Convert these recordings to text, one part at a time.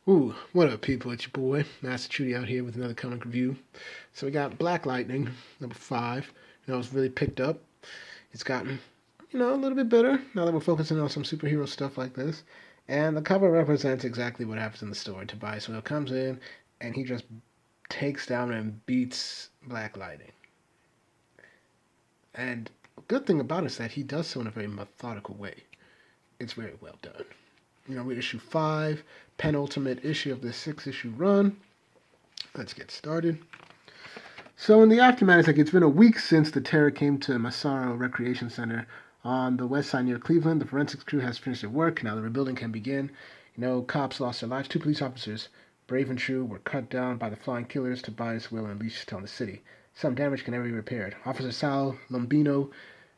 Ooh, what up, people? It's your boy, Master Trudy, out here with another comic review. So we got Black Lightning, number 5. It's really picked up. It's gotten, a little bit better now that we're focusing on some superhero stuff like this. And the cover represents exactly what happens in the story. Tobias comes in, and he just takes down and beats Black Lightning. And the good thing about it is that he does so in a very methodical way. It's very well done. We're issue 5, penultimate issue of this 6-issue run. Let's get started. So in the aftermath, it's been a week since the terror came to Massaro Recreation Center on the west side near Cleveland. The forensics crew has finished their work. Now the rebuilding can begin. Cops lost their lives. 2 police officers, brave and true, were cut down by the flying killers. Tobias, Will, and unleashed on the city. Some damage can never be repaired. Officer Sal Lombino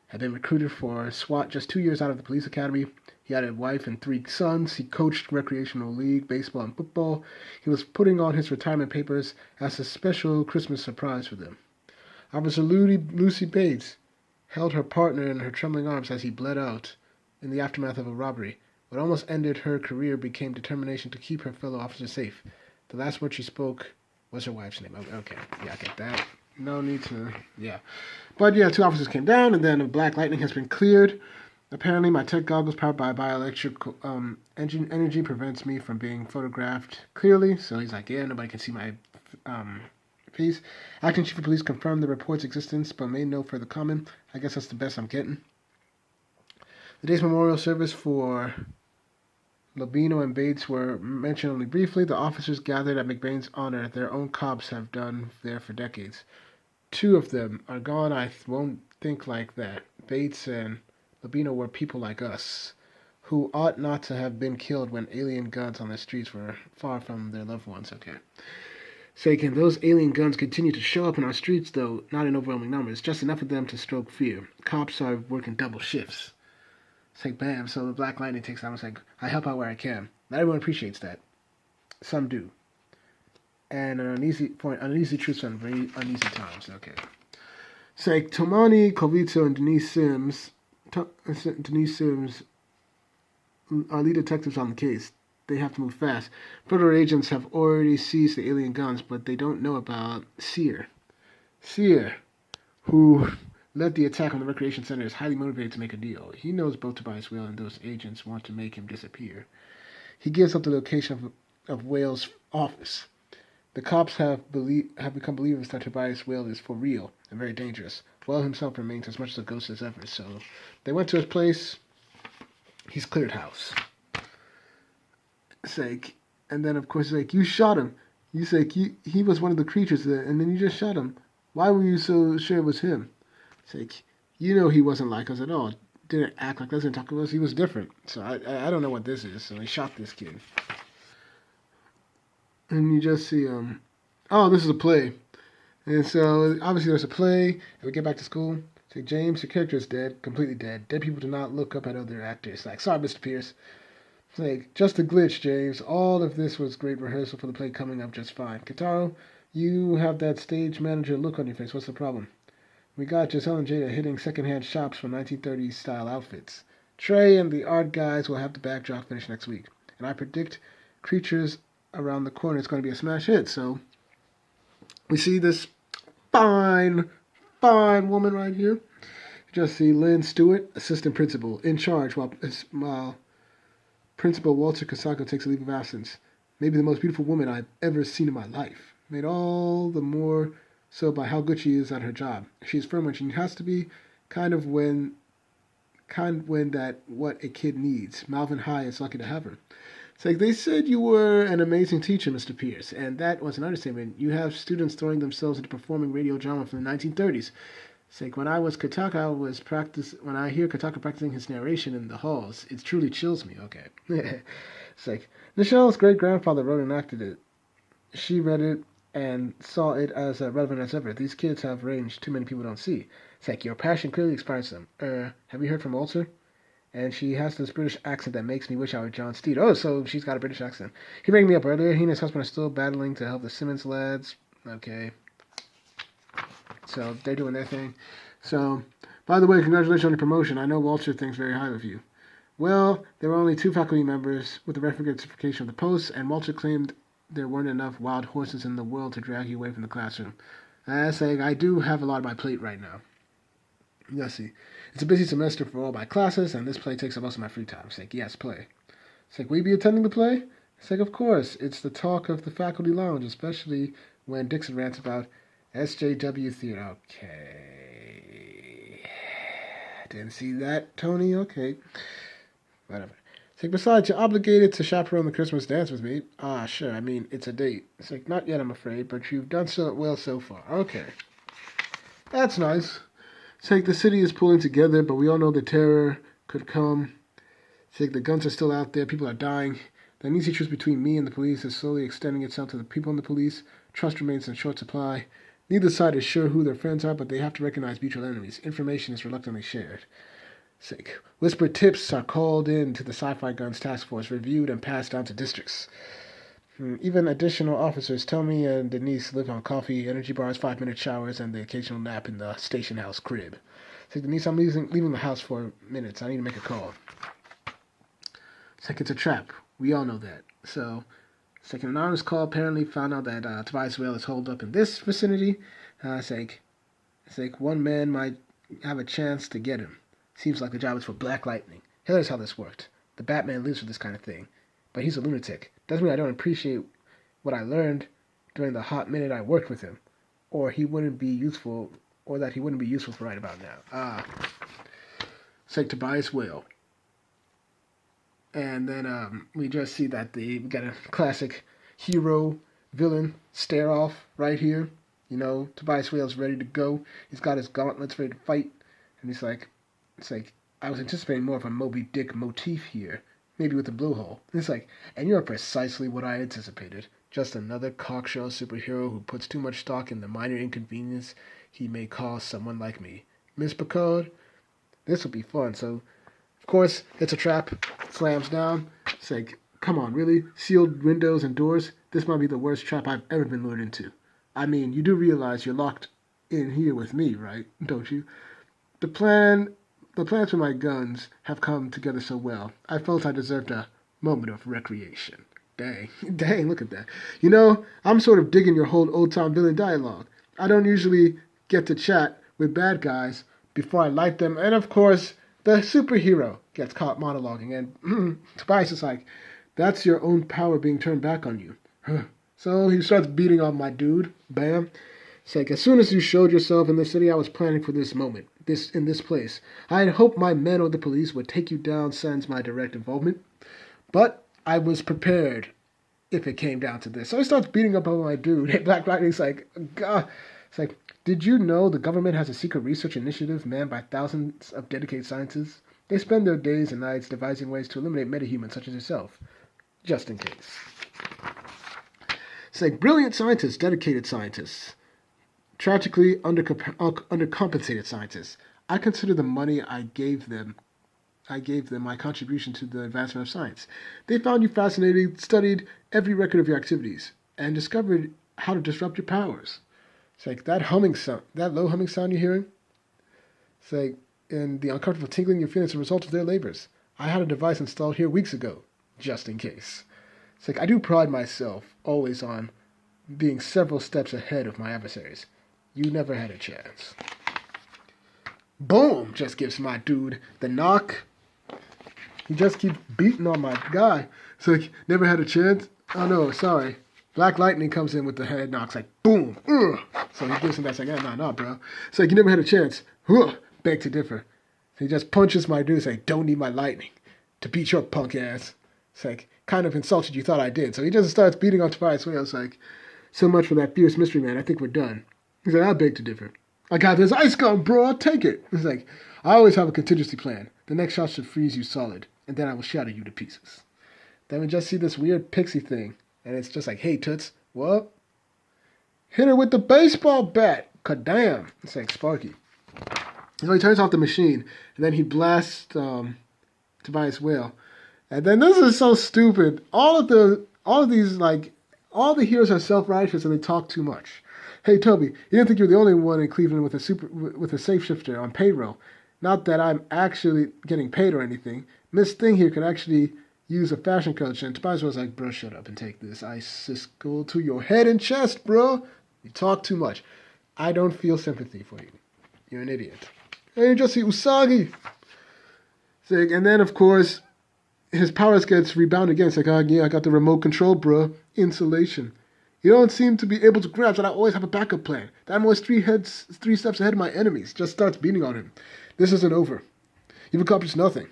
had been recruited for SWAT just 2 years out of the police academy. He had a wife and 3 sons. He coached recreational league, baseball, and football. He was putting on his retirement papers as a special Christmas surprise for them. Officer Lucy Bates held her partner in her trembling arms as he bled out in the aftermath of a robbery. What almost ended her career became determination to keep her fellow officers safe. The last word she spoke was her wife's name. Okay, yeah, I get that. No need to, yeah. But yeah, 2 officers came down, and then Black Lightning has been cleared. Apparently, my tech goggles powered by bioelectric energy prevents me from being photographed clearly. So he's like, yeah, nobody can see my face. Acting Chief of Police confirmed the report's existence, but made no further comment. I guess that's the best I'm getting. The day's memorial service for Lobino and Bates were mentioned only briefly. The officers gathered at McBain's honor. Their own cops have done there for decades. 2 of them are gone. I won't think like that. Bates and Lobino were people like us, who ought not to have been killed when alien guns on the streets were far from their loved ones. Okay. Say, can those alien guns continue to show up in our streets, though not in overwhelming numbers, just enough of them to stroke fear? Cops are working double shifts. It's like, bam, so the Black Lightning takes down. It's like, I help out where I can. Not everyone appreciates that. Some do. And an uneasy truth on very uneasy times. Okay. It's like, Tomani Covito and Denise Sims are lead detectives on the case. They have to move fast. Federal agents have already seized the alien guns, but they don't know about Sear. Sear, who led the attack on the recreation center, is highly motivated to make a deal. He knows both Tobias Whale and those agents want to make him disappear. He gives up the location of Whale's office. The cops have become believers that Tobias Whale is for real and very dangerous. Whale himself remains as much a ghost as ever, so they went to his place. He's cleared house. It's like, and then of course, it's like, you shot him. You say he was one of the creatures there, and then you just shot him. Why were you so sure it was him? It's like, he wasn't like us at all. Didn't act like us, didn't talk to us. He was different. So I don't know what this is. So he shot this kid. And you just see, oh, this is a play. And so, obviously there's a play, and we get back to school. Say, James, your character is dead, completely dead. Dead people do not look up at other actors. Like, sorry, Mr. Pierce. It's like, just a glitch, James. All of this was great rehearsal for the play coming up just fine. Kitaro, you have that stage manager look on your face. What's the problem? We got Giselle and Jada hitting secondhand shops for 1930s style outfits. Trey and the art guys will have the backdrop finished next week. And I predict Creatures Around the Corner is going to be a smash hit. So, we see this fine woman right here. You just see Lynn Stewart, assistant principal, in charge while Principal Walter Casaco takes a leave of absence. Maybe the most beautiful woman I've ever seen in my life. Made all the more so by how good she is at her job. She's firm when she has to be, kind of when that what a kid needs. Malvern High is lucky to have her. It's like, they said you were an amazing teacher, Mr. Pierce, and that was an understatement. You have students throwing themselves into performing radio drama from the 1930s. It's like, when I hear Kataka practicing his narration in the halls, it truly chills me. Okay. It's like, Nichelle's great-grandfather wrote and acted it. She read it and saw it as relevant as ever. These kids have range too many people don't see. It's like, your passion clearly inspires them. Have you heard from Walter? And she has this British accent that makes me wish I were John Steed. Oh, so she's got a British accent. He rang me up earlier. He and his husband are still battling to help the Simmons lads. Okay. So they're doing their thing. So, by the way, congratulations on your promotion. I know Walter thinks very highly of you. Well, there were only 2 faculty members with the rectification of the post, and Walter claimed there weren't enough wild horses in the world to drag you away from the classroom. Saying I do have a lot on my plate right now. Let's see. It's a busy semester for all my classes, and this play takes up most of my free time. It's like, yes, play. It's like, will you be attending the play? It's like, of course. It's the talk of the faculty lounge, especially when Dixon rants about SJW theater. Okay. Didn't see that, Tony? Okay. Whatever. It's like, besides, you're obligated to chaperone the Christmas dance with me. Ah, sure. I mean, it's a date. It's like, not yet, I'm afraid, but you've done so well so far. Okay. That's nice. It's like the city is pulling together, but we all know the terror could come. It's like the guns are still out there. People are dying. The uneasy truce between me and the police is slowly extending itself to the people in the police. Trust remains in short supply. Neither side is sure who their friends are, but they have to recognize mutual enemies. Information is reluctantly shared. It's like whispered tips are called in to the Sci-Fi Guns Task Force, reviewed and passed down to districts. Even additional officers tell me and Denise live on coffee, energy bars, 5-minute showers, and the occasional nap in the station house crib. It's like, Denise, I'm leaving the house for minutes. I need to make a call. It's like, it's a trap. We all know that. So, it's like an anonymous call apparently found out that Tobias Whale is holed up in this vicinity. It's like one man might have a chance to get him. Seems like the job is for Black Lightning. Here's how this worked. The Batman lives for this kind of thing. But he's a lunatic. Doesn't mean I don't appreciate what I learned during the hot minute I worked with him. Or that he wouldn't be useful for right about now. It's like Tobias Whale. And then we just see that we got a classic hero-villain stare-off right here. You know, Tobias Whale's ready to go. He's got his gauntlets ready to fight. And it's like, I was anticipating more of a Moby Dick motif here. Maybe with a blowhole. It's like, and you're precisely what I anticipated. Just another cocksure superhero who puts too much stock in the minor inconvenience he may cause someone like me. Miss Picard, this will be fun. So, of course, it's a trap. Slams down. It's like, come on, really? Sealed windows and doors? This might be the worst trap I've ever been lured into. I mean, you do realize you're locked in here with me, right? Don't you? The plans for my guns have come together so well. I felt I deserved a moment of recreation. Dang, look at that. You know, I'm sort of digging your whole old-time villain dialogue. I don't usually get to chat with bad guys before I light them. And, of course, the superhero gets caught monologuing. And Tobias is like, that's your own power being turned back on you. So he starts beating on my dude. Bam. It's like, as soon as you showed yourself in the city, I was planning for this moment. In this place. I had hoped my men or the police would take you down sans my direct involvement. But I was prepared if it came down to this. So he starts beating up on my dude. And Black Lightning's like, God. It's like, did you know the government has a secret research initiative manned by thousands of dedicated scientists? They spend their days and nights devising ways to eliminate metahumans such as yourself. Just in case. It's like, brilliant scientists, dedicated scientists. Tragically undercompensated scientists. I consider the money I gave them my contribution to the advancement of science. They found you fascinating, studied every record of your activities, and discovered how to disrupt your powers. It's like that low humming sound you're hearing. It's like, and the uncomfortable tingling you're feeling as a result of their labors. I had a device installed here weeks ago, just in case. It's like, I do pride myself always on being several steps ahead of my adversaries. You never had a chance. Boom! Just gives my dude the knock. He just keeps beating on my guy. So he never had a chance. Oh no, sorry. Black Lightning comes in with the head knocks like boom. Ugh. So he gives him that. It's like, nah, bro. It's like, you never had a chance. Beg to differ. So he just punches my dude. It's like, don't need my lightning to beat your punk ass. It's like, kind of insulted you thought I did. So he just starts beating on Tobias Whale. It's like, so much for that fierce mystery man. I think we're done. He's like, I beg to differ. I got this ice gun, bro. I'll take it. He's like, I always have a contingency plan. The next shot should freeze you solid, and then I will shatter you to pieces. Then we just see this weird pixie thing, and it's just like, hey, Toots, what? Hit her with the baseball bat. Kadam. It's like Sparky. So he turns off the machine, and then he blasts Tobias Whale. And then this is so stupid. All the heroes are self-righteous and they talk too much. Hey, Toby, you didn't think you were the only one in Cleveland with a safe shifter on payroll. Not that I'm actually getting paid or anything. Miss Thing here could actually use a fashion coach, and Tobias was like, bro, shut up and take this icicle to your head and chest, bro. You talk too much. I don't feel sympathy for you. You're an idiot. And you just see Usagi. And then, of course, his powers gets rebounded again. It's like, oh, yeah, I got the remote control, bro. Insulation. You don't seem to be able to grasp that I always have a backup plan. That I'm always three steps ahead of my enemies. Just starts beating on him. This isn't over. You've accomplished nothing.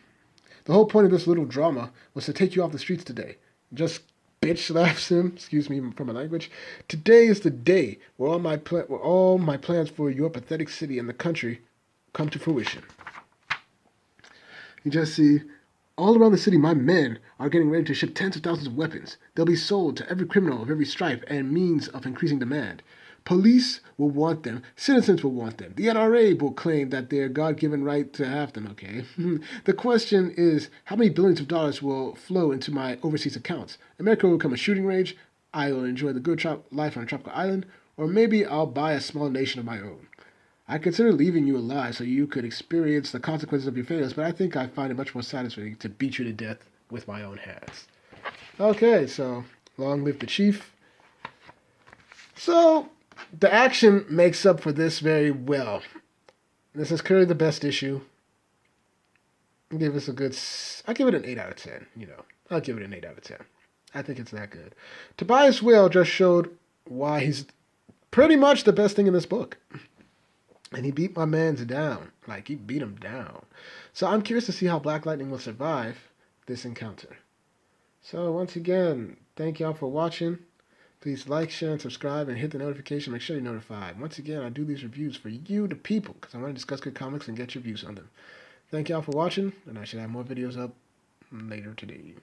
The whole point of this little drama was to take you off the streets today. Just bitch slaps him. Excuse me for my language. Today is the day where all my plans for your pathetic city and the country come to fruition. You just see, all around the city, my men are getting ready to ship tens of thousands of weapons. They'll be sold to every criminal of every stripe and means of increasing demand. Police will want them. Citizens will want them. The NRA will claim that they're God-given right to have them, okay? The question is, how many billions of dollars will flow into my overseas accounts? America will become a shooting range. I will enjoy the good life on a tropical island. Or maybe I'll buy a small nation of my own. I consider leaving you alive so you could experience the consequences of your failures, but I think I find it much more satisfying to beat you to death with my own hands. Okay, so long live the chief. So the action makes up for this very well. This is clearly the best issue. I give it an 8 out of 10, I'll give it an 8 out of 10. I think it's that good. Tobias Will just showed why he's pretty much the best thing in this book. And he beat my mans down. Like, he beat him down. So I'm curious to see how Black Lightning will survive this encounter. So once again, thank y'all for watching. Please like, share, and subscribe, and hit the notification. Make sure you're notified. Once again, I do these reviews for you, the people, because I want to discuss good comics and get your views on them. Thank y'all for watching, and I should have more videos up later today.